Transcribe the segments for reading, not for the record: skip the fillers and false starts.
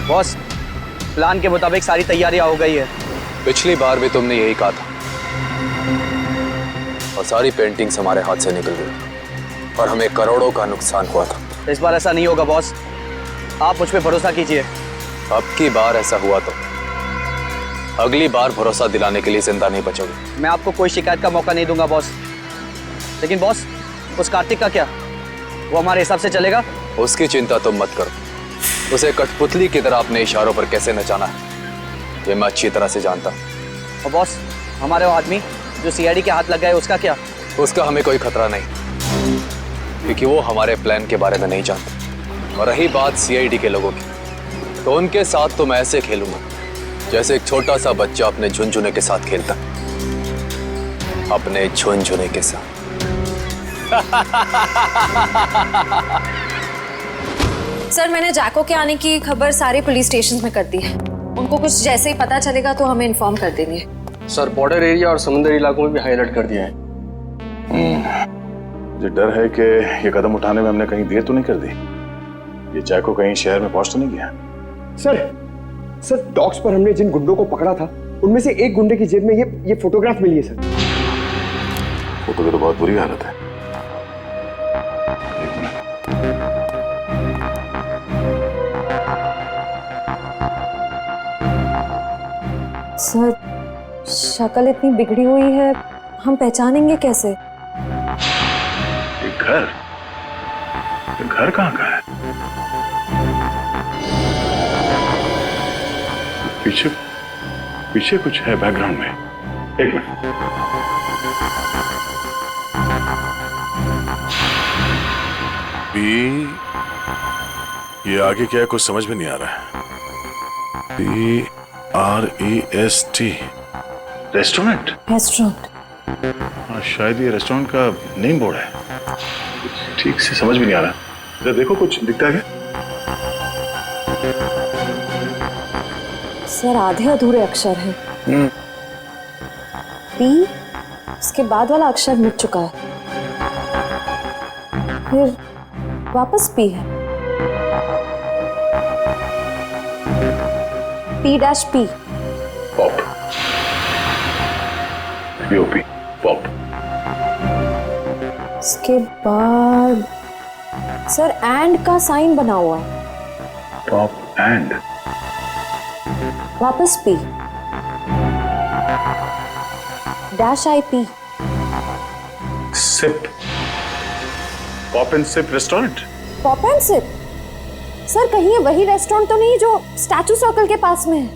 Boss, plan के मुताबिक सारी तैयारियां हो गई है। पिछली बार भी तुमने यही कहा था और सारी पेंटिंग्स हमारे हाथ से निकल गई और हमें करोड़ों का नुकसान हुआ था। इस बार ऐसा नहीं होगा बॉस, आप मुझ पे भरोसा कीजिए। अब की बार ऐसा हुआ तो अगली बार भरोसा दिलाने के लिए जिंदा नहीं बचोगे। मैं आपको कोई शिकायत का मौका नहीं दूंगा बॉस। लेकिन बॉस, उस कार्तिक का क्या? वो हमारे हिसाब से चलेगा? उसकी चिंता तुम मत करो। उसे कठपुतली की तरह अपने इशारों पर कैसे नचाना है ये मैं अच्छी तरह से जानता हूँ। और बॉस, हमारे वो आदमी जो सीआईडी के हाथ लग गए, उसका क्या? उसका हमें कोई खतरा नहीं, क्योंकि वो हमारे प्लान के बारे में नहीं जानते। और रही बात सीआईडी के लोगों की, तो उनके साथ तो मैं ऐसे खेलूंगा जैसे एक छोटा सा बच्चा अपने झुनझुने के साथ खेलता, अपने झुनझुने के साथ। सर, मैंने जैको के आने की खबर सारे पुलिस स्टेशन में कर दी है। उनको कुछ जैसे ही पता चलेगा तो हमें इन्फॉर्म कर देंगे। सर, बॉर्डर एरिया और समुद्री इलाकों में भी हाई अलर्ट कर दिया है। मुझे डर है कि ये कदम उठाने में हमने कहीं देर तो नहीं कर दी। ये जैको कहीं शहर में पहुंच तो नहीं गया? सर डॉक्स पर हमने जिन गुंडों को पकड़ा था उनमें से एक गुंडे की जेब में ये फोटोग्राफ मिली है सर। फोटो की तो बहुत बुरी हालत है। सर, शक्ल इतनी बिगड़ी हुई है, हम पहचानेंगे कैसे? ये घर कहाँ का है? पीछे कुछ है बैकग्राउंड में। एक मिनट। ये आगे क्या है कुछ समझ में नहीं आ रहा है। PREST restaurant. हाँ, शायद ये रेस्टोरेंट का नेम बोर्ड है। ठीक से समझ में नहीं आ रहा। जरा देखो कुछ दिखता है क्या? सर, आधे अधूरे अक्षर हैं। पी, उसके बाद वाला अक्षर मिट चुका है, फिर वापस पी है। P-P। पॉप। POP pop. उसके बाद सर एंड का साइन बना हुआ है। Pop and. वापस P. -IP। Sip. Pop and sip restaurant. Pop and sip. Sir, कहीं ये वही रेस्टोरेंट तो नहीं जो स्टैचू सर्कल के पास में है?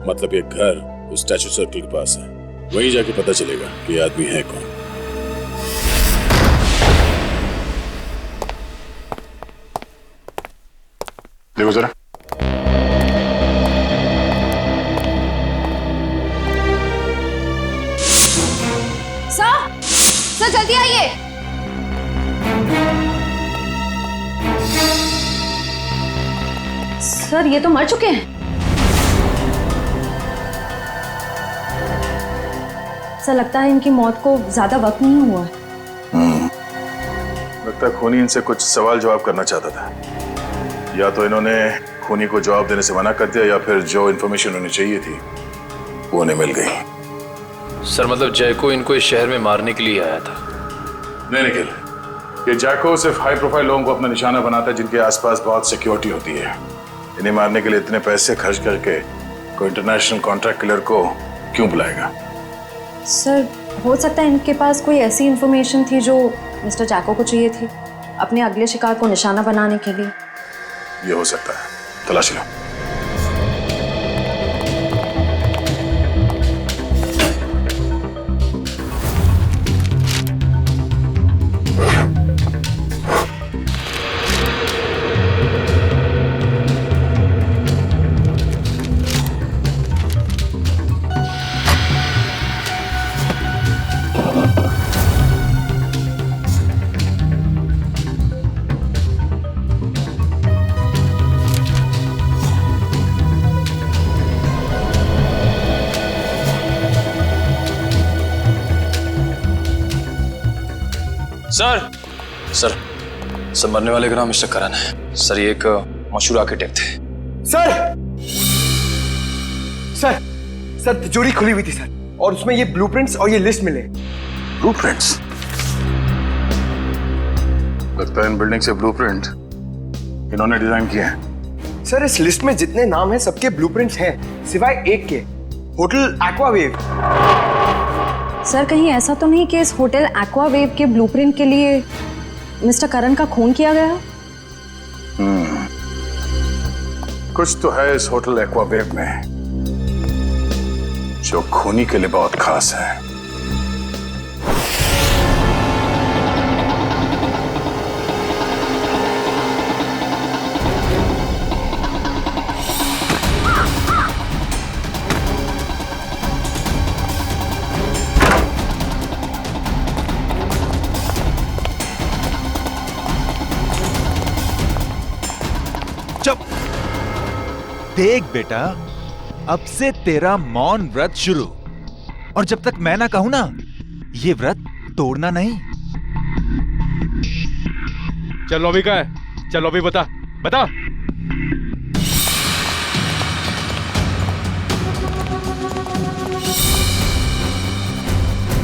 मतलब ये घर उस स्टैचू सर्कल के पास है। वहीं जाके पता चलेगा कि ये आदमी है कौन। देखो जरा। सर जल्दी आइए। सर, ये तो मर चुके हैं। सर, लगता है इनकी मौत को ज्यादा वक्त नहीं हुआ है। लगता है खूनी इनसे कुछ सवाल जवाब करना चाहता था। या तो इन्होंने खूनी को जवाब देने से मना कर दिया या फिर जो इन्फॉर्मेशन उन्हें चाहिए थी वो उन्हें मिल गई। सर, मतलब जैको इनको इस शहर में मारने के लिए आया था? नहीं निखिल, ये जैको सिर्फ हाई प्रोफाइल लोगों को अपना निशाना बनाता है जिनके आसपास बहुत सिक्योरिटी होती है। इन्हें मारने के लिए इतने पैसे खर्च करके कोई इंटरनेशनल कॉन्ट्रैक्ट किलर को क्यों बुलाएगा? सर, हो सकता है इनके पास कोई ऐसी इंफॉर्मेशन थी जो मिस्टर जैको को चाहिए थी अपने अगले शिकार को निशाना बनाने के लिए। ये हो सकता है, तलाशी लो। सर, सब मरने वाले का नाम मिस्टर करण है सर। ये एक मशहूर आर्किटेक्ट थे। सर सर सर तिजोरी खुली हुई थी सर, और उसमें ये ब्लूप्रिंट्स और ये लिस्ट मिले। ब्लूप्रिंट्स? लगता है इन बिल्डिंग से ब्लूप्रिंट इन्होंने डिजाइन किए हैं। सर इस लिस्ट में जितने नाम हैं सबके ब्लूप्रिंट्स हैं सिवाय एक के, होटल एक्वावेव। सर कहीं ऐसा तो नहीं कि इस होटल एक्वावेव के ब्लूप्रिंट के लिए मिस्टर करण का खून किया गया? कुछ तो है इस होटल एक्वावेव में जो खूनी के लिए बहुत खास है। देख बेटा, अब से तेरा मौन व्रत शुरू, और जब तक मैं ना कहूं ना, ये व्रत तोड़ना नहीं। चलो अभी का है, चलो अभी बता बता।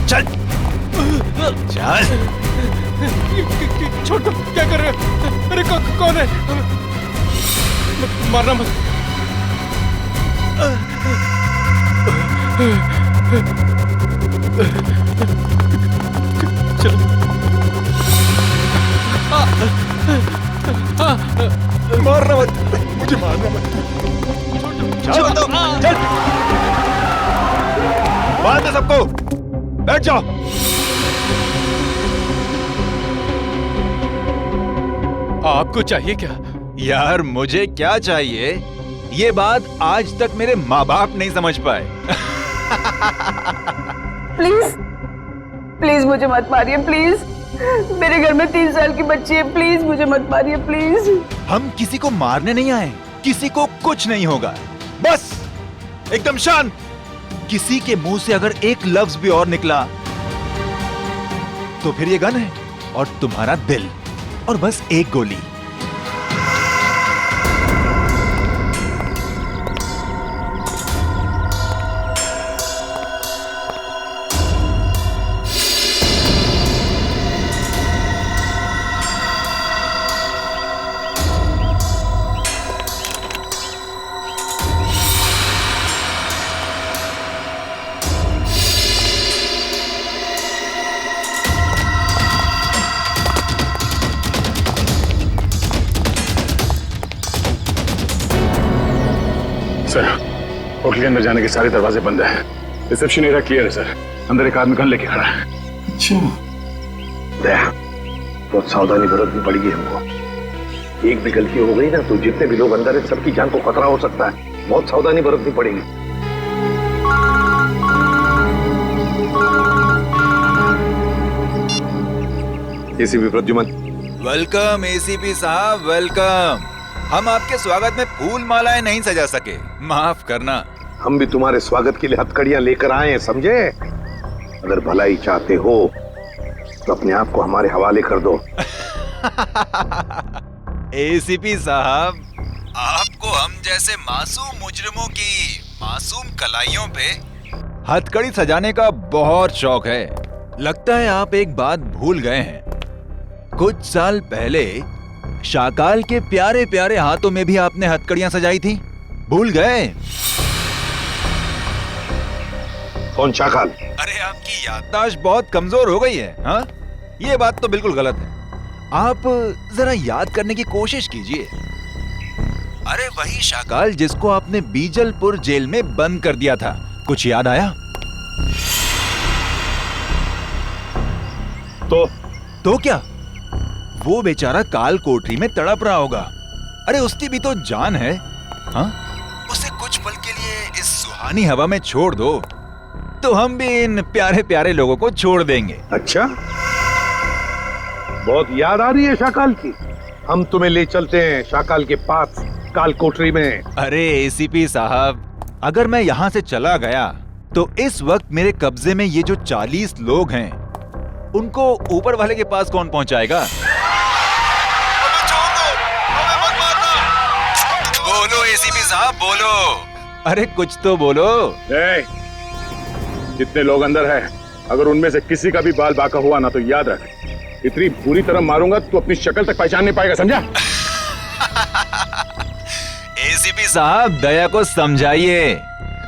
चल चल। छोड़ दो, क्या कर रहे हो? अरे कौन है? मारना मत। चलो। मारना मत, मुझे मारना मत। चल चल चल, बांध दो सबको, बैठ जाओ। आपको चाहिए क्या? यार मुझे क्या चाहिए, ये बात आज तक मेरे माँ बाप नहीं समझ पाए। प्लीज प्लीज मुझे मत मारिए, प्लीज। मेरे घर में 3 साल की बच्ची है, प्लीज मुझे मत मारिए, प्लीज। हम किसी को मारने नहीं आए, किसी को कुछ नहीं होगा, बस एकदम शांत। किसी के मुंह से अगर एक लफ्ज भी और निकला तो फिर ये गन है और तुम्हारा दिल, और बस एक गोली। सर होटल के अंदर जाने के सारे दरवाजे बंद हैं। रिसेप्शन एरिया क्लियर है सर। अंदर एक आदमी गन लेके खड़ा है। अच्छा दया, बहुत सावधानी बरतनी पड़ेगी हमको। एक भी गलती हो गई ना तो जितने भी लोग अंदर है सबकी जान को खतरा हो सकता है। बहुत सावधानी बरतनी पड़ेगी। एसीपी प्रद्युमन। वेलकम एसीपी साहब, वेलकम। हम आपके स्वागत में फूल मालाएं नहीं सजा सके, माफ करना। हम भी तुम्हारे स्वागत के लिए हथकड़ियां लेकर आए हैं, समझे? अगर भलाई चाहते हो तो अपने आप को हमारे हवाले कर दो। एसीपी साहब, आपको हम जैसे मासूम मुजरिमों की मासूम कलाइयों पे हथकड़ी सजाने का बहुत शौक है। लगता है आप एक बात भूल गए हैं। कुछ साल पहले शाकाल के प्यारे प्यारे हाथों में भी आपने हथकड़ियां सजाई थी, भूल गए? कौन शाकाल? अरे आपकी याददाश्त बहुत कमजोर हो गई है। हाँ, ये बात तो बिल्कुल गलत है। आप जरा याद करने की कोशिश कीजिए। अरे वही शाकाल जिसको आपने बीजलपुर जेल में बंद कर दिया था, कुछ याद आया? तो क्या? वो बेचारा काल कोठरी में तड़प रहा होगा। अरे उसकी भी तो जान है। हाँ, उसे कुछ पल के लिए इस सुहानी हवा में छोड़ दो तो हम भी इन प्यारे प्यारे लोगों को छोड़ देंगे। अच्छा, बहुत याद आ रही है शाकाल की। हम तुम्हें ले चलते हैं शाकाल के पास, काल कोठरी में। अरे एसीपी साहब, अगर मैं यहाँ से चला गया तो इस वक्त मेरे कब्जे में ये जो 40 लोग हैं उनको ऊपर वाले के पास कौन पहुंचाएगा? साहब बोलो। अरे कुछ तो बोलो। जितने लोग अंदर हैं, अगर उनमें से किसी का भी बाल बांका हुआ ना तो याद रख, इतनी बुरी तरह मारूंगा तू अपनी शक्ल तक पहचान नहीं पाएगा, समझा? एसीपी साहब दया को समझाइए,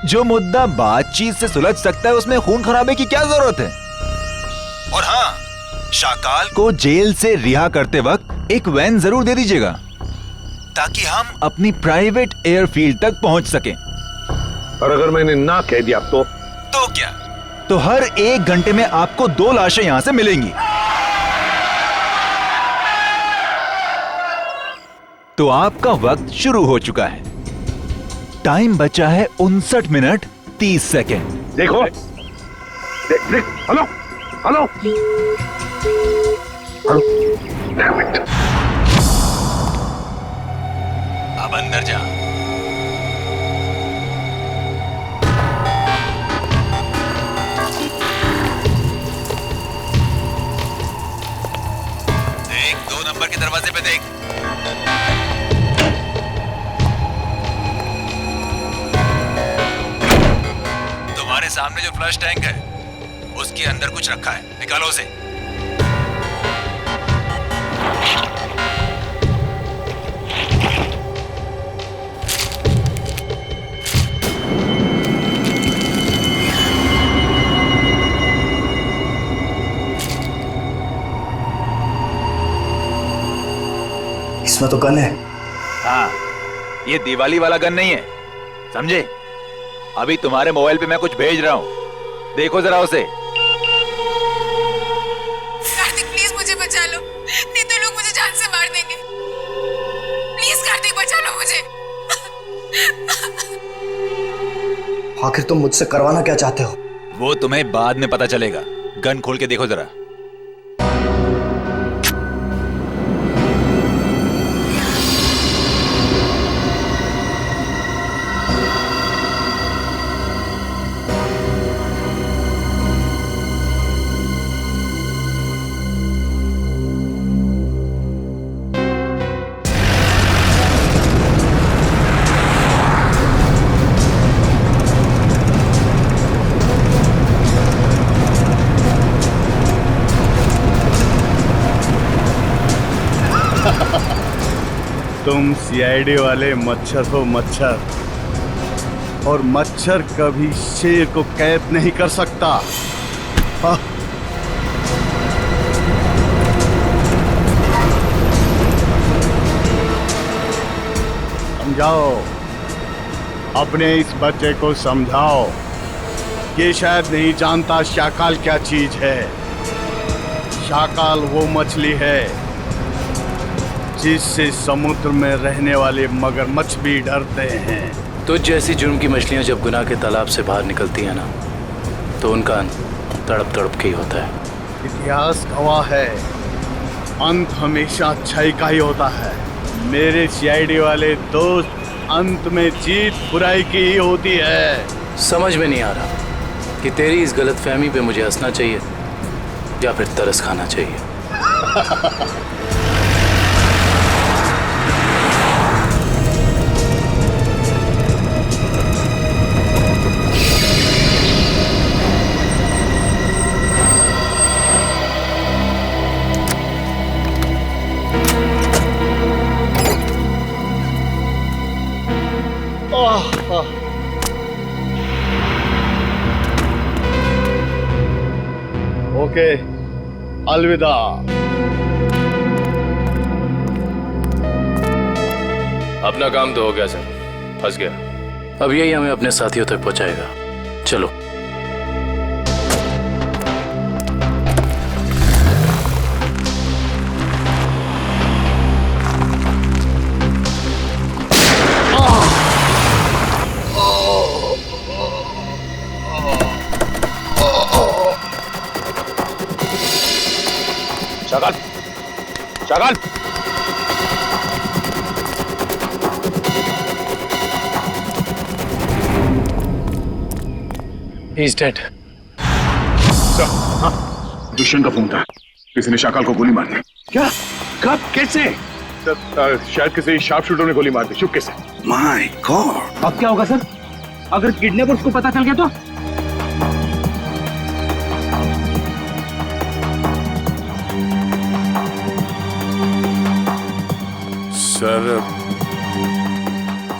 जो मुद्दा बातचीत से सुलझ सकता है उसमें खून खराबे की क्या जरूरत है। और हाँ, शाकाल को जेल से रिहा करते वक्त एक वैन जरूर दे दीजिएगा ताकि हम अपनी प्राइवेट एयरफील्ड तक पहुंच सकें। और अगर मैंने ना कह दिया तो क्या? तो हर 1 घंटे में आपको 2 लाशें यहां से मिलेंगी। तो आपका वक्त शुरू हो चुका है। टाइम बचा है 59 मिनट 30 सेकेंड। देखो, देख, हेलो हेलो हेलो, अब अंदर जा। देख, 2 नंबर के दरवाजे पे देख। तुम्हारे सामने जो फ्लश टैंक है उसके अंदर कुछ रखा है, निकालो उसे। इसमें तो गन है। हाँ, ये दिवाली वाला गन नहीं है, समझे? अभी तुम्हारे मोबाइल पे मैं कुछ भेज रहा हूँ, देखो जरा उसे। कार्तिक प्लीज मुझे बचा लो, नहीं तो लोग मुझे जान से मार देंगे। प्लीज कार्तिक बचा लो मुझे। आखिर तुम मुझसे करवाना क्या चाहते हो? वो तुम्हें बाद में पता चलेगा। गन खोल के देखो जरा। तुम सीआईडी वाले मच्छर हो, मच्छर। और मच्छर कभी शेर को कैद नहीं कर सकता। समझाओ, अपने इस बच्चे को समझाओ। ये शायद नहीं जानता शाकाल क्या चीज है। शाकाल वो मछली है जिससे समुद्र में रहने वाले मगरमच्छ भी डरते हैं। तो जैसी जुर्म की मछलियां जब गुनाह के तालाब से बाहर निकलती हैं ना, तो उनका अंत तड़प तड़प के ही होता है। इतिहास गवाह है, अंत हमेशा अच्छाई का ही होता है। मेरे सीआईडी वाले दोस्त, अंत में जीत बुराई की ही होती है। समझ में नहीं आ रहा कि तेरी इस गलतफहमी पे मुझे हंसना चाहिए या फिर तरस खाना चाहिए। ओके, अलविदा। अपना काम तो हो गया सर, फंस गया। अब यही हमें अपने साथियों तक पहुंचाएगा। चलो। Shakaal, Shakaal, He's dead. दुष्यंत का फोन था, किसी ने शाकाल को गोली मार दी। क्या? कब? कैसे? शायद किसी शार्प शूटर ने गोली मार दी, चुपके से। My God. अब क्या होगा सर? अगर किडनैपर्स को पता चल गया तो?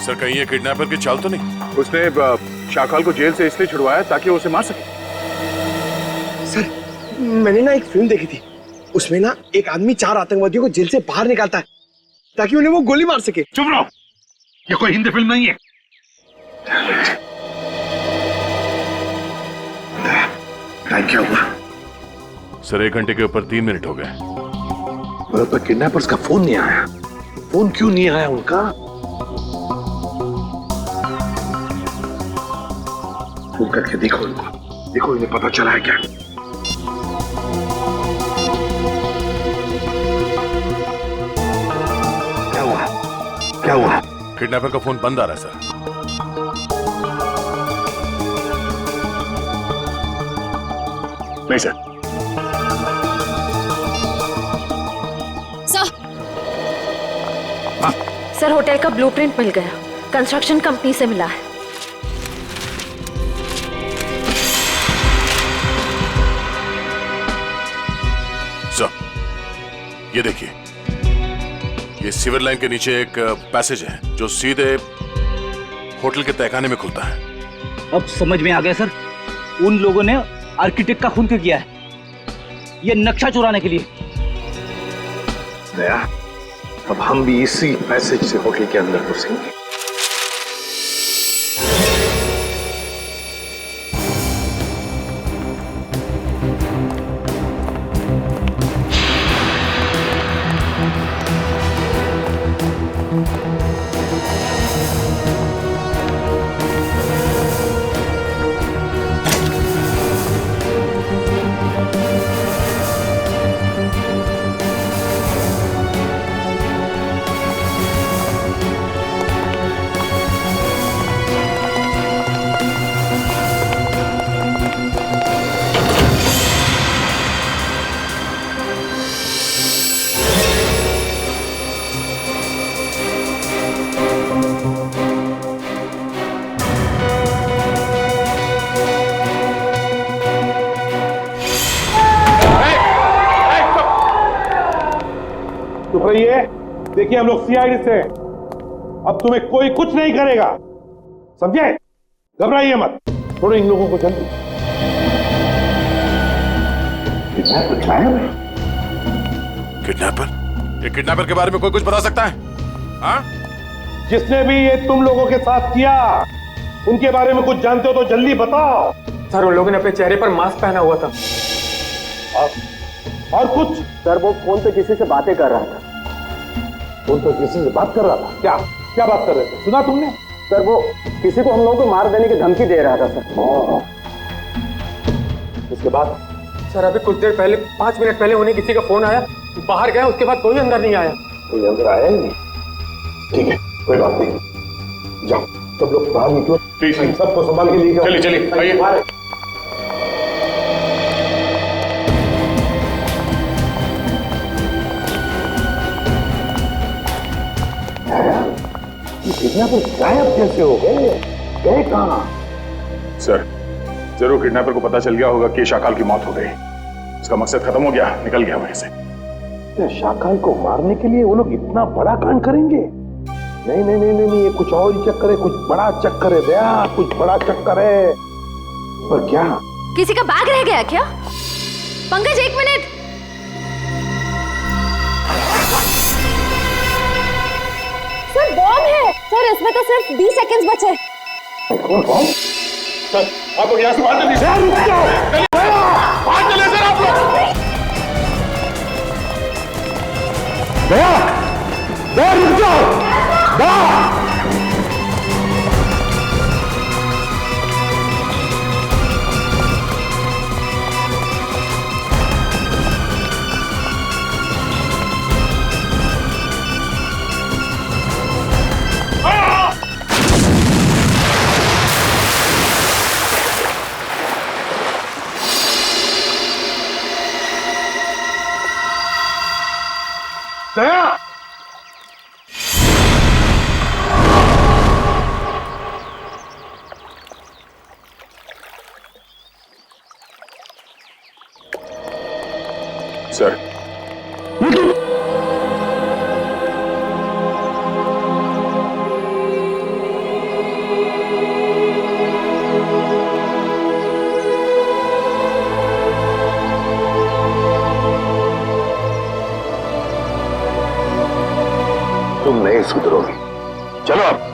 सर कहीं ये किडनैपर की चाल तो नहीं? उसने शाकाल को जेल से इसलिए छुड़वाया ताकि वो उसे मार सके। सर मैंने ना एक फिल्म देखी थी, उसमें ना एक आदमी 4 आतंकवादियों को जेल से बाहर निकालता है ताकि उन्हें वो गोली मार सके। चुप रहो, ये कोई हिंदी फिल्म नहीं है। टाइम क्या हुआ? सर 1 घंटे के ऊपर 3 मिनट हो गए। पर किडनैपर्स का फोन नहीं आया। फोन क्यों नहीं आया उनका? फोन करके देखो इनको, देखो इन्हें पता चला है क्या? क्या हुआ? क्या हुआ? किडनैपर का फोन बंद आ रहा है सर। नहीं सर। सर होटल का ब्लूप्रिंट मिल गया, कंस्ट्रक्शन कंपनी से मिला है। सर ये देखिए, ये सीवर लाइन के नीचे एक पैसेज है जो सीधे होटल के तहखाने में खुलता है। अब समझ में आ गया सर, उन लोगों ने आर्किटेक्ट का खून क्यों किया है? ये नक्शा चुराने के लिए। दया, अब हम भी इसी पैसेज से होटल के अंदर घुसेंगे। चुप रहिए। देखिए हम लोग सीआईडी से, अब तुम्हें कोई कुछ नहीं करेगा, समझे? घबराइए मत, थोड़े इन लोगों को जल्दी। किडनैपर? ये किडनैपर के बारे में कोई कुछ बता सकता है? हाँ? जिसने भी ये तुम लोगों के साथ किया, उनके बारे में कुछ जानते हो तो जल्दी बताओ। सर उन लोगों ने अपने चेहरे पर मास्क पहना हुआ था। और कुछ? सर वो फोन पे किसी से बातें कर रहा था। फोन पे किसी से बात कर रहा था? क्या क्या बात कर रहे थे, सुना तुमने? सर वो किसी को हम लोगों को मार देने की धमकी दे रहा था सर। उसके बाद? सर अभी कुछ देर पहले, 5 मिनट पहले उन्हें किसी का फोन आया, बाहर गया, उसके बाद कोई अंदर नहीं आया। कोई अंदर आया ही नहीं? ठीक है, कोई बात नहीं, जाओ सब लोग बाहर निकलो, सबको संभाल के लिए। चलिए चलिए आइए। किडनैपर गायब कैसे हो गए? गए कहाँ? सर जरूर किडनैपर को पता चल गया होगा कि शाकाल की मौत हो गई। उसका मकसद खत्म हो गया, निकल गया वहीं से। शाकाल को मारने के लिए वो लोग इतना बड़ा कांड करेंगे? नहीं नहीं नहीं नहीं, ये कुछ और ही चक्कर है, कुछ बड़ा चक्कर है दया, कुछ बड़ा चक्कर है। पर क्या? किसी का बैग रह गया क्या? पंकज 1 मिनट। सर बॉम्ब है सर, इसमें तो सिर्फ 20 सेकंड्स बचे। कौन बॉम्ब? सर आप लोग यहाँ से बाहर चलिए। रुक जाओ, बाहर चलिए सर आप लोग। दया, दया रुक जाओ, दया। दया सर। तुम नहीं सुधरोगे। चलो अब।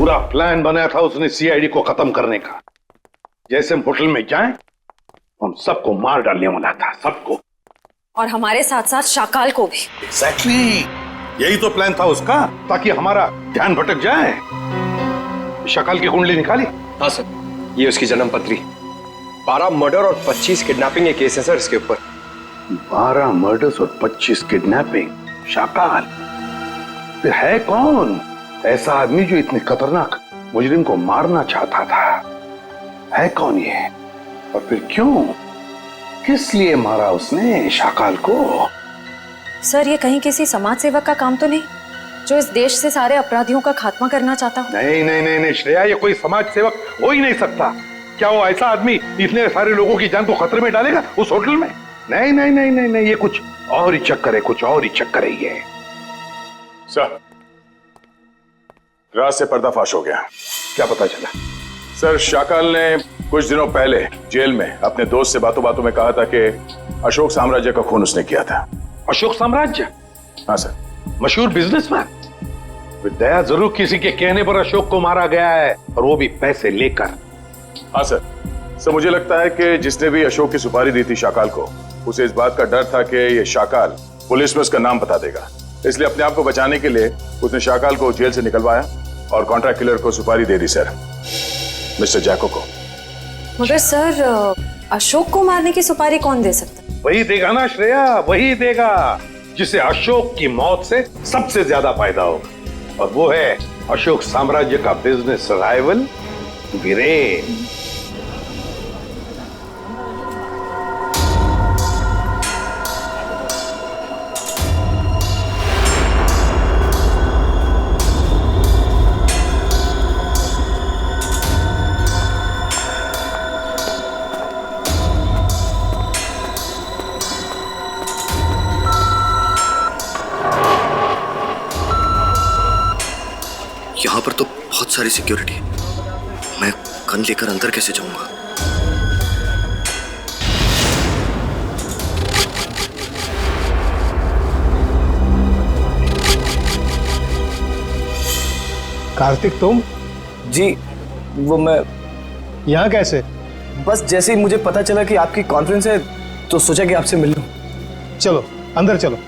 पूरा प्लान बनाया था उसने सीआईडी को खत्म करने का। जैसे हम होटल में जाएं, हम सबको मार डालने वाला था, सबको। और हमारे साथ साथ शाकाल को भी। एग्जैक्टली, यही तो प्लान था उसका, ताकि हमारा ध्यान भटक जाए। शाकाल की कुंडली निकाली? हाँ सर, ये उसकी जन्म पत्री। 12 मर्डर और 25 किडनैपिंग के केस हैं सर इसके ऊपर। 12 मर्डर्स और 25 किडनैपिंग। शाकाल फिर है कौन ऐसा आदमी जो इतने खतरनाक मुजरिम को मारना चाहता था? है कौन ये, और फिर क्यों, किस लिए मारा उसने शाकाल को? सर, ये कहीं किसी समाज सेवक का काम तो नहीं जो इस देश से सारे अपराधियों का खात्मा करना चाहता हो? नहीं नहीं नहीं नहीं श्रेया, ये कोई समाज सेवक हो ही नहीं सकता। क्या वो ऐसा आदमी इतने सारे लोगों की जान को खतरे में डालेगा उस होटल में? नहीं नहीं नहीं नहीं नहीं, ये कुछ और ही चक्कर है, कुछ और ही चक्कर है ये। सर, रात से पर्दाफाश हो गया। क्या पता चला? सर, शाकाल ने कुछ दिनों पहले जेल में अपने दोस्त से बातों बातों में कहा था कि अशोक साम्राज्य का खून उसने किया था। अशोक साम्राज्य? हाँ सर। मशहूर बिजनेसमैन। विद्या जरूर किसी के कहने पर अशोक को मारा गया है, और वो भी पैसे लेकर। हाँ सर। सर, मुझे लगता है कि जिसने भी अशोक की सुपारी दी थी शाकाल को, उसे इस बात का डर था कि ये शाकाल पुलिस में उसका नाम बता देगा, इसलिए अपने आप को बचाने के लिए उसने शाकाल को जेल से निकलवाया और कॉन्ट्रैक्ट किलर को सुपारी दे दी सर, मिस्टर जैको को। मगर सर, अशोक को मारने की सुपारी कौन दे सकता? वही देगा ना श्रेया, वही देगा जिसे अशोक की मौत से सबसे ज्यादा फायदा होगा, और वो है अशोक साम्राज्य का बिजनेस राइवल वीरेन। यहाँ पर तो बहुत सारी सिक्योरिटी है, मैं गन लेकर अंदर कैसे जाऊंगा? कार्तिक, तुम? जी, वो मैं यहाँ कैसे? बस जैसे ही मुझे पता चला कि आपकी कॉन्फ्रेंस है तो सोचा कि आपसे मिल लूं। चलो अंदर चलो।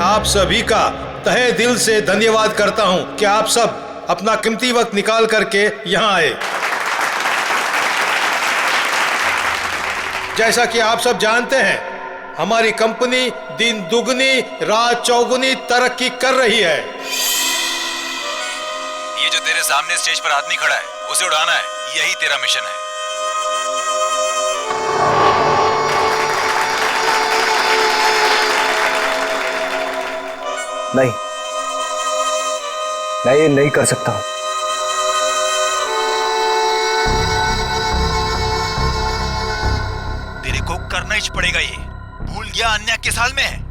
आप सभी का तहे दिल से धन्यवाद करता हूं कि आप सब अपना कीमती वक्त निकाल करके यहां आए। जैसा कि आप सब जानते हैं, हमारी कंपनी दिन दुगनी रात चौगुनी तरक्की कर रही है। ये जो तेरे सामने स्टेज पर आदमी खड़ा है, उसे उड़ाना है, यही तेरा मिशन है। नहीं, मैं ये नहीं कर सकता हूं। तेरे को करना ही पड़ेगा, ये भूल गया अन्य के साल में है।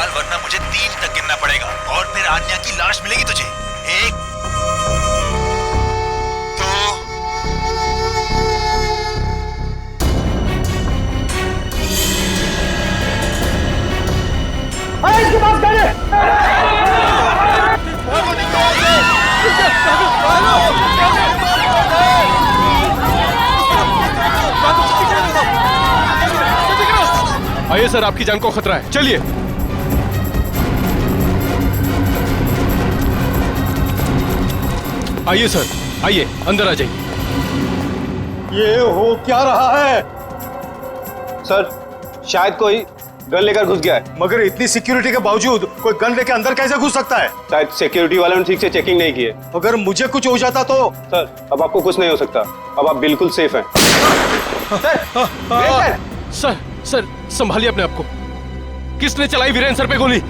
वरना मुझे 3 तक गिनना पड़ेगा और फिर आन्या की लाश मिलेगी तुझे। 1 2 इसके पास खड़े। आइए सर, आपकी जान को खतरा है, चलिए। आइए सर, आइए अंदर आ जाइए। ये हो क्या रहा है? सर शायद कोई गन लेकर घुस गया है। मगर इतनी सिक्योरिटी के बावजूद कोई गन लेकर अंदर कैसे घुस सकता है? शायद सिक्योरिटी वालों ने ठीक से चेकिंग नहीं की है। अगर मुझे कुछ हो जाता तो? सर अब आपको कुछ नहीं हो सकता, अब आप बिल्कुल सेफ हैं। सर संभालिए अपने आप को। किसने चलाई वीरेन सर पे गोली?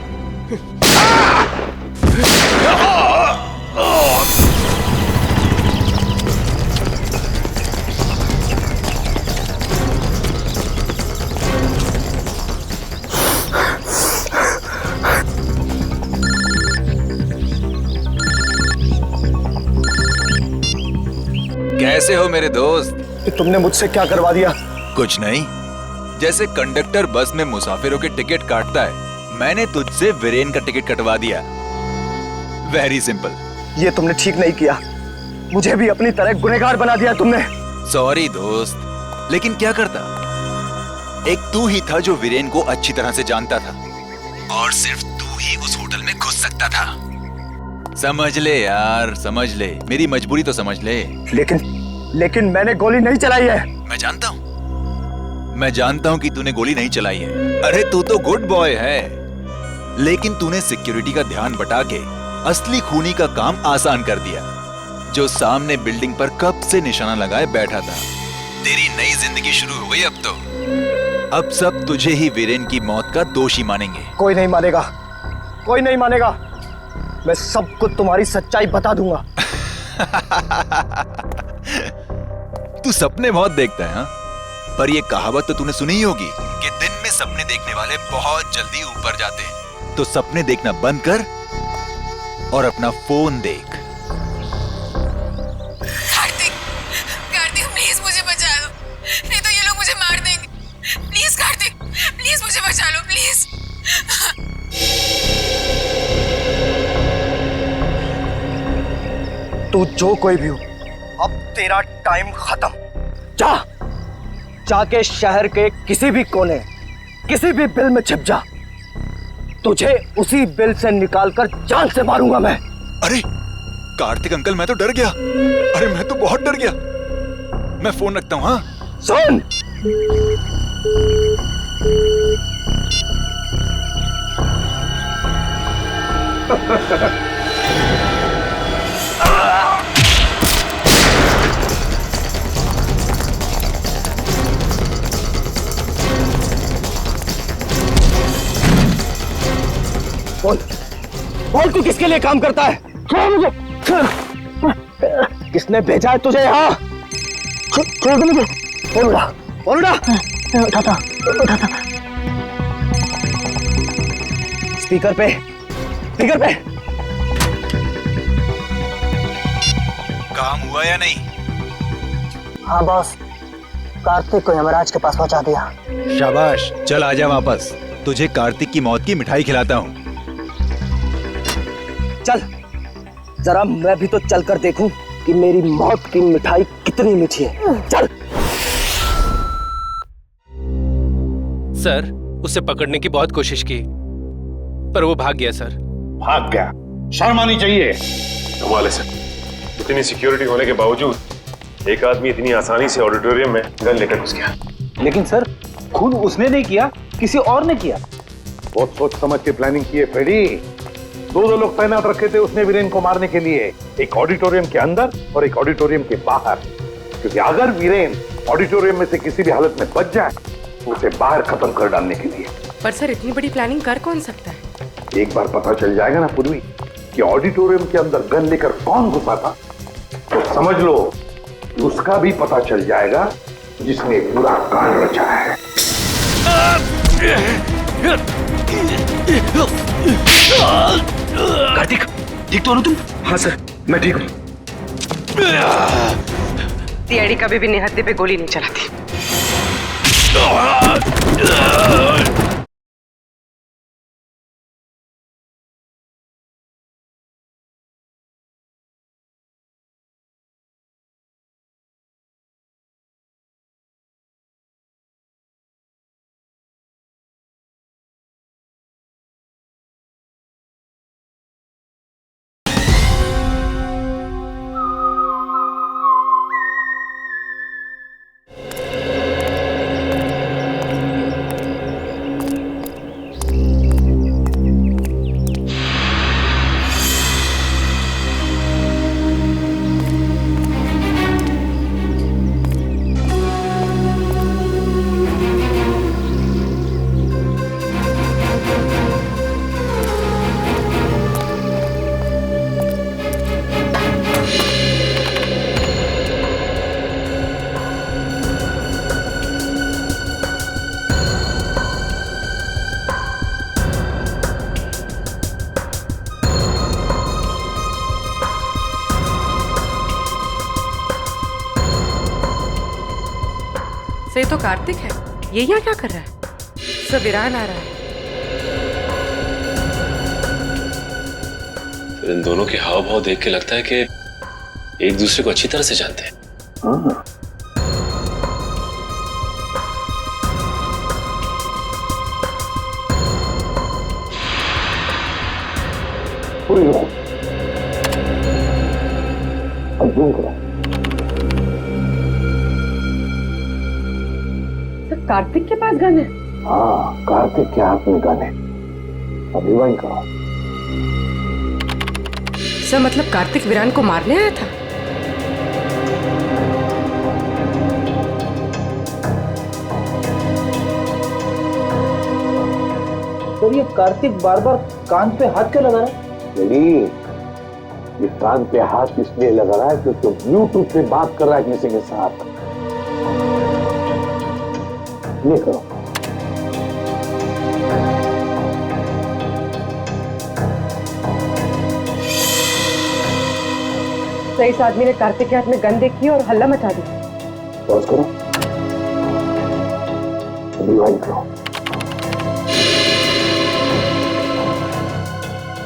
कैसे हो मेरे दोस्त? तुमने मुझसे क्या करवा दिया? कुछ नहीं, जैसे कंडक्टर बस में मुसाफिरों के टिकट काटता है, मैंने तुझसे वीरेन का टिकट कटवा दिया। Very simple. ये तुमने ठीक नहीं किया, मुझे भी अपनी तरह गुनहगार बना दिया तुमने। सॉरी दोस्त, लेकिन क्या करता, एक तू ही था जो वीरेन को अच्छी तरह से जानता था और सिर्फ तू ही उस होटल में घुस सकता था। समझ ले यार, समझ ले, मेरी मजबूरी तो समझ ले। लेकिन मैंने गोली नहीं चलाई है। मैं जानता हूं कि तूने गोली नहीं चलाई है। अरे तू तो गुड बॉय है, लेकिन तूने सिक्योरिटी का ध्यान बटा के असली खूनी का काम आसान कर दिया, जो सामने बिल्डिंग पर कब से निशाना लगाए बैठा था। तेरी नई जिंदगी शुरू हो गई अब तो। अब सब तुझे ही वीरेन की मौत का दोषी मानेंगे। कोई नहीं मानेगा, कोई नहीं मानेगा। मैं सबको तुम्हारी सच्चाई बता दूंगा। तू सपने बहुत देखता है, हाँ? पर ये कहावत तो तूने सुनी ही होगी कि दिन में सपने देखने वाले बहुत जल्दी ऊपर जाते हैं। तो सपने देखना बंद कर और अपना फोन देख। कार्तिक, प्लीज मुझे बचा लो, नहीं तो ये लोग मुझे मार देंगे। प्लीज कार्तिक, प्लीज मुझे बचा लो, प्लीज। तू जो कोई भी हो, अब तेरा टाइम खत्म। जाके शहर के किसी भी कोने, किसी भी बिल में छिप जा। तुझे उसी बिल से निकालकर जान से मारूंगा मैं। अरे कार्तिक अंकल, मैं तो डर गया। अरे मैं तो बहुत डर गया। मैं फोन रखता हूँ। हाँ सुन, बोल तू किसके लिए काम करता है? छोड़ मुझे। किसने भेजा है तुझे यहाँ? छोड़ दे मुझे। बोल उड़ा। उठाता। स्पीकर पे। काम हुआ या नहीं? हाँ बॉस, कार्तिक को यमराज के पास पहुंचा दिया। शाबाश, चल आजा वापस। तुझे कार्तिक की मौत की मिठाई खिलाता हूँ। चल, जरा मैं भी तो चल कर देखूं कि मेरी मौत की मिठाई कितनी मीठी है। चल। सर, उसे पकड़ने की बहुत कोशिश की, पर वो भाग गया सर। भाग गया? शर्म आनी चाहिए। कमाल है सर, इतनी सिक्योरिटी होने के बावजूद एक आदमी इतनी आसानी से ऑडिटोरियम में गन लेकर घुस गया। लेकिन सर, खून उसने नहीं किया, किसी और ने किया। बहुत सोच समझ के प्लानिंग की है फ्रेडी। दो लोग तैनात रखे थे उसने वीरेन को मारने के लिए, एक ऑडिटोरियम के अंदर और एक ऑडिटोरियम के बाहर। क्योंकि अगर वीरेन ऑडिटोरियम में से किसी भी हालत में बच जाए तो उसे बाहर खत्म कर डालने के लिए। पर सर, इतनी बड़ी प्लानिंग कर कौन सकता है? एक बार पता चल जाएगा ना पूर्वी कि ऑडिटोरियम के अंदर गन लेकर कौन घुसा था, तो समझ लो उसका भी पता चल जाएगा जिसने पूरा कांड रचा है। कार्तिक, ठीक तो हो तुम? हाँ सर, मैं ठीक हूँ। सीआईडी कभी भी निहत्थे पे गोली नहीं चलाती। तो ये तो कार्तिक है, ये यहाँ क्या कर रहा है? सब वीरान आ रहा है। इन दोनों के हाव भाव देख के लगता है कि एक दूसरे को अच्छी तरह से जानते हैं। हाँ। सर कार्तिक के पास गन है? हाँ, कार्तिक के हाथ में गन है। अभी वही करो। सर मतलब कार्तिक वीरान को मारने आया था? सर ये कार्तिक बार बार कान पे हाथ क्यों लगा रहा है? ये कान पे हाथ इसलिए लगा रहा है क्योंकि ब्लूटूथ पे बात कर रहा है किसी के साथ। ये करो। तो इस आदमी ने कार्तिक के हाथ में गन देखी और हल्ला मचा दिया। पॉज करो। रिवाइंड करो।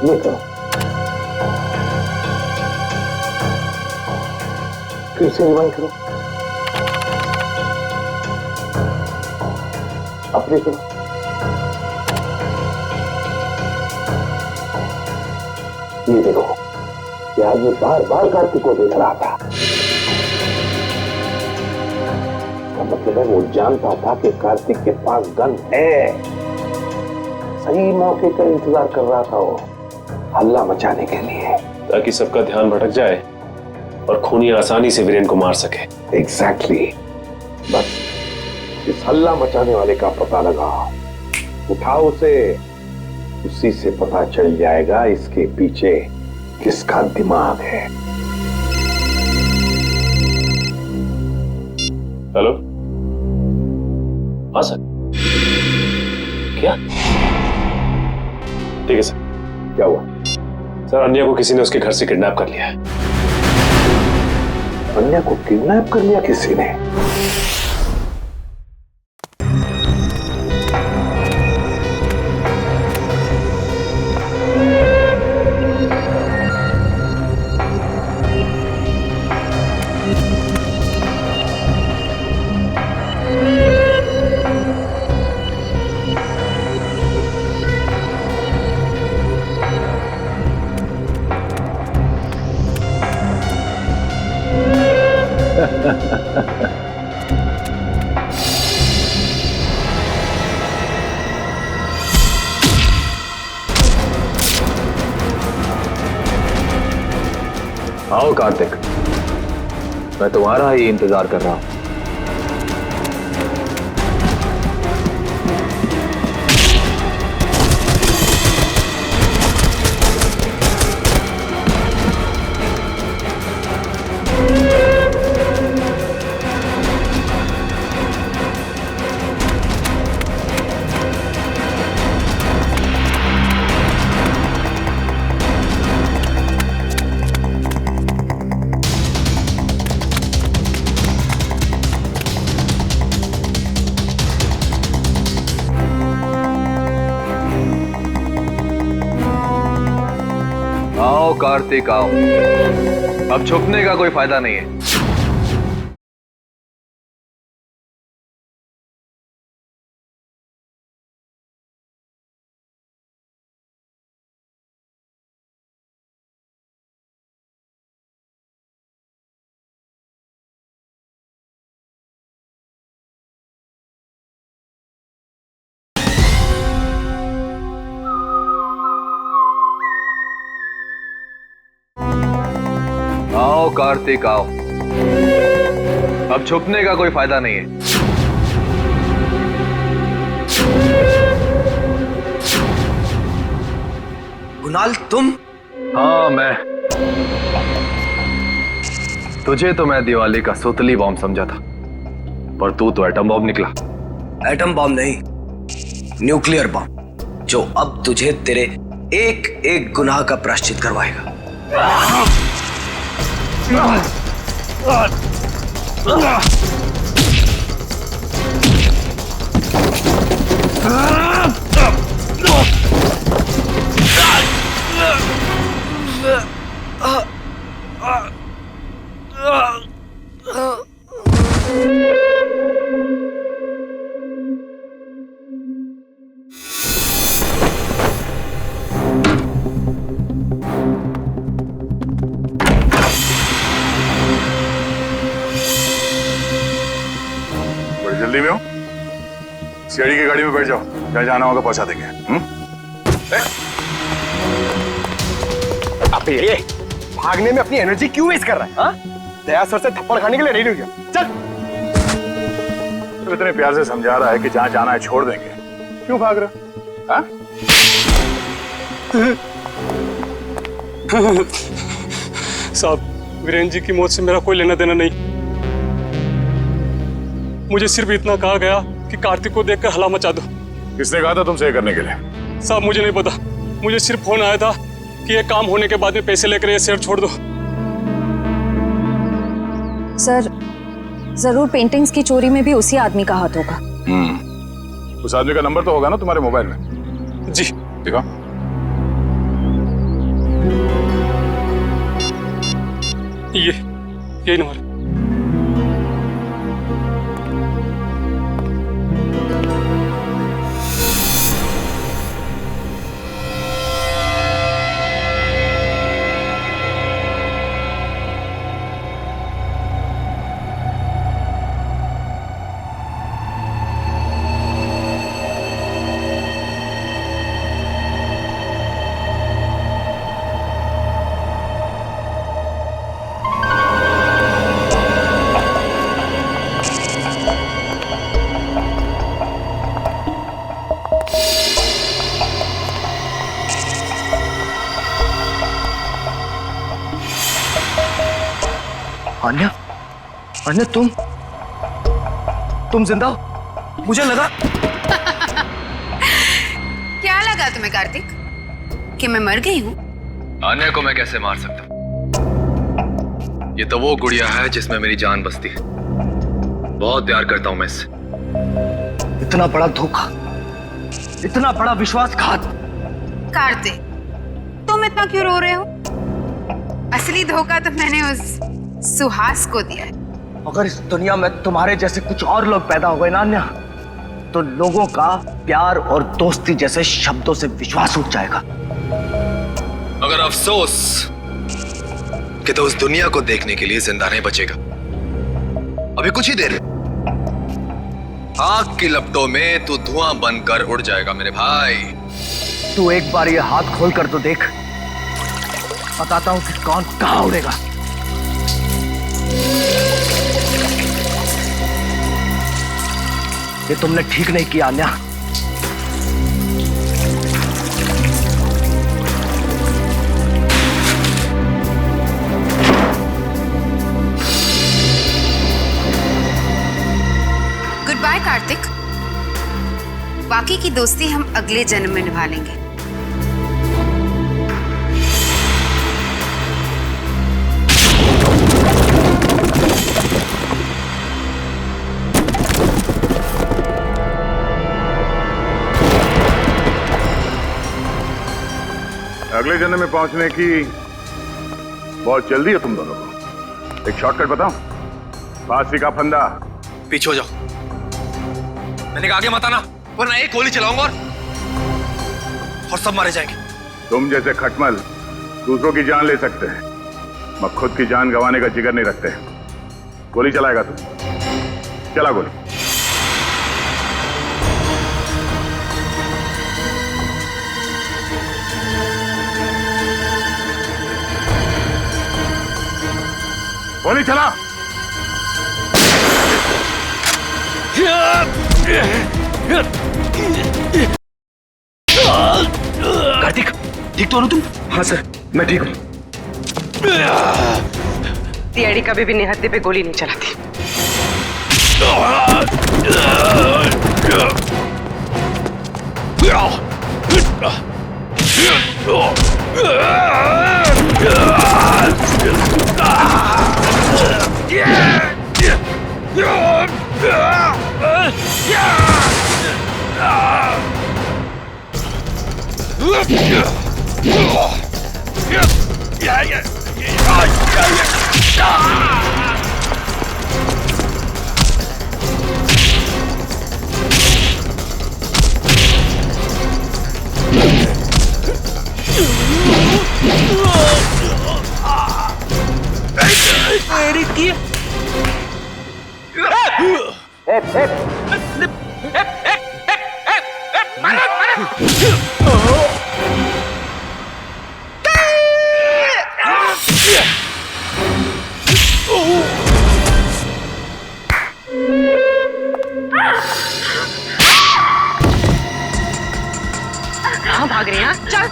ये करो। फिर से रिवाइंड करो। अपने करो। ये देखो, यार ये बार बार कार्तिक को देख रहा था। इसका मतलब है वो जानता था कि कार्तिक के पास गन है। सही मौके का इंतजार कर रहा था वो, हल्ला मचाने के लिए, ताकि सबका ध्यान भटक जाए और खूनी आसानी से वीरेन को मार सके। एग्जैक्टली। बस इस हल्ला मचाने वाले का पता लगाओ, उठाओ उसे, उसी से पता चल जाएगा इसके पीछे किसका दिमाग है। हेलो, हाँ सर। क्या? ठीक है सर। क्या हुआ? सर अन्या को किसी ने उसके घर से किडनैप कर लिया है। अन्या को किडनैप कर लिया किसी ने? आओ कार्तिक, मैं तुम्हारा ही इंतजार कर रहा हूं। आओ कार्तिक आओ, अब छुपने का कोई फायदा नहीं है। आओ कार्तिक आओ, अब छुपने का कोई फायदा नहीं है। कुणाल तुम? हाँ मैं। तुझे तो मैं दिवाली का सुतली बॉम्ब समझा था, पर तू तो एटम बॉम्ब निकला। एटम बॉम्ब नहीं, न्यूक्लियर बॉम्ब, जो अब तुझे तेरे एक एक गुनाह का प्रायश्चित करवाएगा। बड़ी जल्दी में हो? सीआईडी की गाड़ी में बैठ जाओ, जहाँ जाना होगा पहुंचा देंगे। अबे ये भागने में अपनी एनर्जी क्यों वेस्ट कर रहा है? हाँ? दया सर से थप्पड़ खाने के लिए नहीं रुक गया। चल। तो इतने प्यार से समझा रहा है कि जहाँ जाना है छोड़ देंगे, क्यों भाग रहा? हाँ? साहब, वीरेंद्र जी की मौत से मेरा कोई लेना देना नहीं। मुझे सिर्फ इतना कहा गया कि कार्तिक को देखकर हला मचा दो। किसने कहा था तुमसे ये करने के लिए? साहब मुझे नहीं पता, मुझे सिर्फ फोन आया था कि ये काम होने के बाद में पैसे लेकर ये शहर छोड़ दो। सर, जरूर पेंटिंग्स की चोरी में भी उसी आदमी का हाथ होगा। उस आदमी का नंबर तो होगा ना तुम्हारे मोबाइल में? जी। देखो। यही नंबर। अन्या, अन्या तुम जिंदा हो? मुझे लगा। क्या लगा तुम्हें कार्तिक कि मैं मर गई हूँ? आन्या को मैं कैसे मार सकता हूँ? ये तो वो गुड़िया है जिसमें मेरी जान बसती है। बहुत प्यार करता हूँ मैं इससे। इतना बड़ा धोखा, इतना बड़ा विश्वासघात। कार्तिक, तुम इतना क्यों रो रहे हो? असली धोखा तो मैंने उस सुहास को दिया है। अगर इस दुनिया में तुम्हारे जैसे कुछ और लोग पैदा हो गए ना अन्या, तो लोगों का प्यार और दोस्ती जैसे शब्दों से विश्वास उठ जाएगा। अगर अफसोस कि तो उस दुनिया को देखने के लिए जिंदा नहीं बचेगा। अभी कुछ ही देर, आग की लपटों में तू धुआं बनकर उड़ जाएगा मेरे भाई। तू एक बार ये हाथ खोल कर तो देख, बताता हूं कि कौन कहां उड़ेगा। ये तुमने ठीक नहीं किया अन्या। गुड बाय कार्तिक, बाकी की दोस्ती हम अगले जन्म में निभा लेंगे। अगले जन्म में पहुंचने की बहुत जल्दी है तुम दोनों को। एक शॉर्टकट बताऊं? फांसी का फंदा। पीछे हो जाओ। मैंने कहा आगे मत आना, वरना एक गोली चलाऊंगा और सब मारे जाएंगे। तुम जैसे खटमल दूसरों की जान ले सकते हैं, मगर खुद की जान गंवाने का जिगर नहीं रखते। गोली चलाएगा तू? चला गोली। गोली चला। कार्तिक, ठीक तो हो तुम? हाँ सर, मैं ठीक हूँ। सीआईडी कभी भी निहत्थे पे गोली नहीं चलाती। कहाँ भाग रही हैं? चल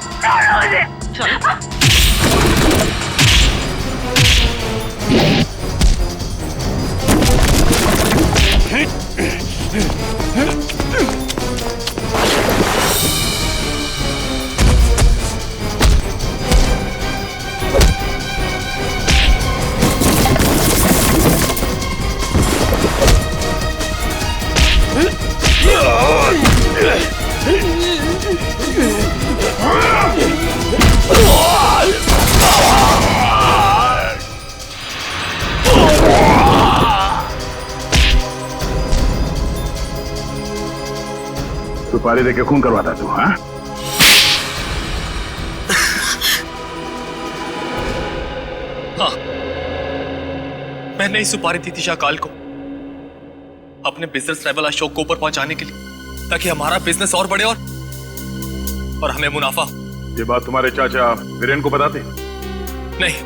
सुपारी देके खून करवाता तू, हाँ? हाँ, मैंने ही सुपारी दी थी शाकाल को अपने बिजनेस ट्रैवल अशोक को ऊपर पहुंचाने के लिए, ताकि हमारा बिजनेस और बढ़े और हमें मुनाफा। ये बात तुम्हारे चाचा वीरेन को बताते? नहीं,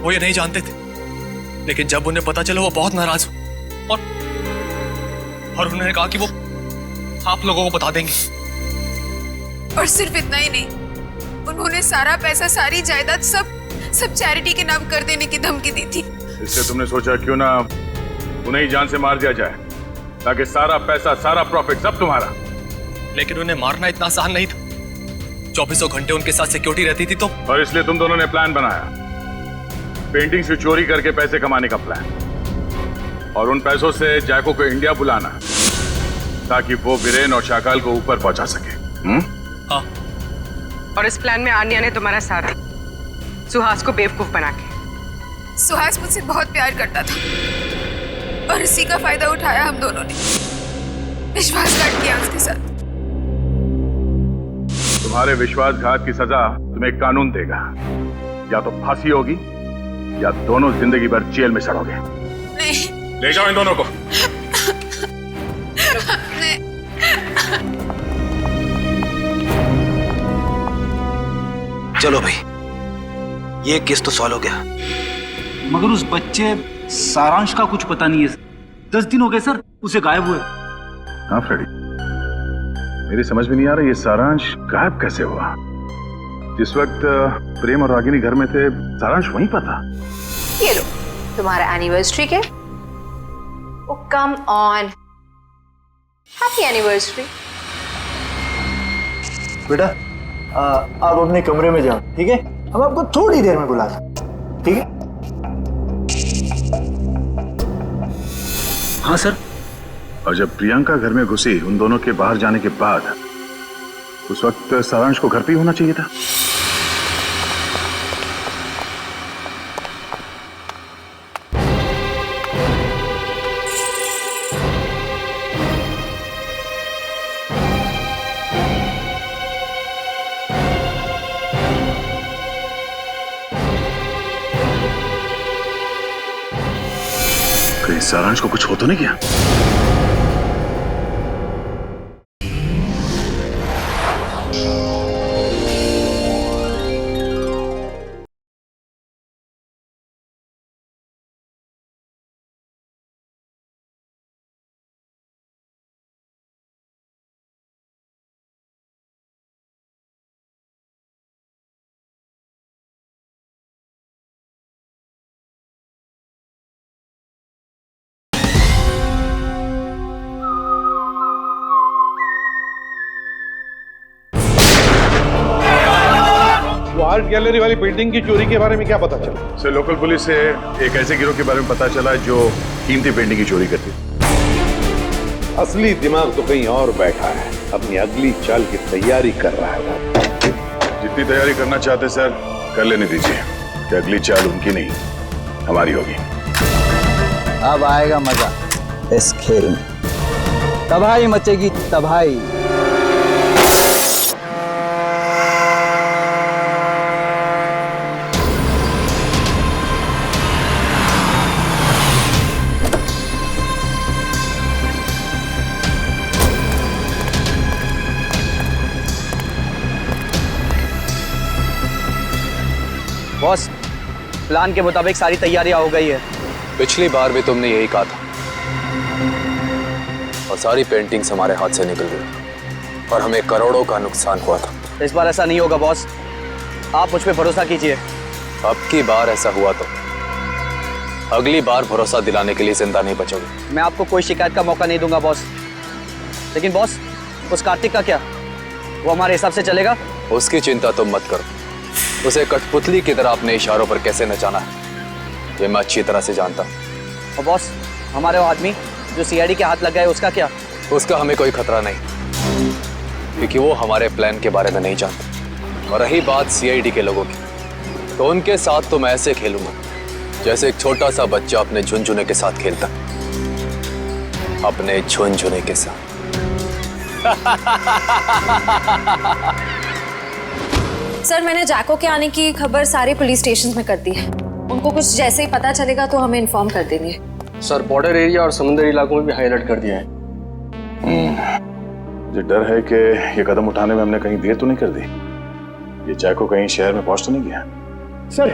वो ये नहीं जानते थे, लेकिन जब उन्हें पता चला वो बहुत नाराज हुए और उन्होंने कहा कि वो आप लोगों को बता देंगे। और सिर्फ इतना ही नहीं, उन्होंने सारा पैसा, सारी जायदाद सब चैरिटी के नाम कर देने की धमकी दी थी। इससे तुमने सोचा क्यों ना उन्हें ही जान से मार दिया जाए, ताकि सारा पैसा, सारा प्रॉफिट सब तुम्हारा। लेकिन उन्हें मारना इतना आसान नहीं था। 2400 घंटे उनके साथ सिक्योरिटी रहती थी तो। और इसलिए तुम दोनों ने प्लान बनाया, पेंटिंग से चोरी करके पैसे कमाने का प्लान, और उन पैसों से जैको को इंडिया बुलाना ताकि वो वीरेन और शाकाल को ऊपर पहुंचा सके। हाँ। और इस प्लान में आन्या ने तुम्हारा साथ दिया, सुहास को बेवकूफ बना के। सुहास मुझसे बहुत प्यार करता था और इसी का फायदा उठाया हम दोनों ने, विश्वासघात किया उसके साथ। तुम्हारे विश्वासघात की सजा तुम्हें कानून देगा, या तो फांसी होगी या दोनों जिंदगी भर जेल में सड़ोगे। नहीं। ले जाओ इन दोनों को। चलो भाई, ये केस तो सॉल्व हो गया। मगर उस बच्चे सारांश का कुछ पता नहीं है। 10 दिन हो गए सर उसे गायब हुए। हाँ फ्रेडी, मेरी समझ में नहीं आ रहा ये सारांश गायब कैसे हुआ। जिस वक्त प्रेम और रागिनी घर में थे, सारांश वहीं पर था। ये लो तुम्हारा एनिवर्सरी के। ओ कम ऑन, हैप्पी एनिवर्सरी। बेटा आप अपने कमरे में जाओ, ठीक है? हम आपको थोड़ी देर में बुला सकते, ठीक है? हाँ सर। और जब प्रियंका घर में घुसी उन दोनों के बाहर जाने के बाद, उस वक्त सारांश को घर पे ही होना चाहिए था। कहीं सारांश को कुछ हो तो नहीं गया? आर्ट गैलरी वाली पेंटिंग की चोरी के बारे में क्या पता चला? सर, लोकल पुलिस से एक ऐसे गिरोह के बारे में पता चला जो कीमती पेंटिंग की चोरी करती। असली दिमाग तो कहीं और बैठा है, अपनी अगली चाल की तैयारी कर रहा है। जितनी तैयारी करना चाहते सर, कर लेने दीजिए, कि अगली चाल उनकी नहीं हमारी होगी। अब आएगा मजा इस खेल में। तबाही मचेगी, तबाही। प्लान के मुताबिक सारी तैयारियां हो गई है। पिछली बार भी तुमने यही कहा था और सारी पेंटिंग्स हमारे हाथ से निकल गई और हमें करोड़ों का नुकसान हुआ था। इस बार ऐसा नहीं होगा बॉस, आप मुझ पे भरोसा कीजिए। अब की बार ऐसा हुआ तो अगली बार भरोसा दिलाने के लिए जिंदा नहीं बचोगे। मैं आपको कोई शिकायत का मौका नहीं दूंगा बॉस। लेकिन बॉस, उस कार्तिक का क्या? वो हमारे हिसाब से चलेगा? उसकी चिंता तुम मत करो। उसे कठपुतली की तरह अपने इशारों पर कैसे नचाना है ये मैं अच्छी तरह से जानता हूँ। और बॉस, हमारे वो आदमी जो सीआईडी के हाथ लग गए, उसका क्या? उसका हमें कोई खतरा नहीं, क्योंकि वो हमारे प्लान के बारे में नहीं जानते। और रही बात सीआईडी के लोगों की, तो उनके साथ तो मैं ऐसे खेलूंगा जैसे एक छोटा सा बच्चा अपने झुनझुने के साथ खेलता, अपने झुनझुने के साथ। सर, मैंने जैको के आने की खबर सारे पुलिस स्टेशन में कर दी है। उनको कुछ जैसे ही पता चलेगा तो हमें इन्फॉर्म कर देंगे। सर, बॉर्डर एरिया और समुद्री इलाकों में भी हाई अलर्ट कर दिया है। मुझे डर है कि ये कदम उठाने में हमने कहीं देर तो नहीं कर दी। ये जैको कहीं शहर में पहुंच तो नहीं गया? सर,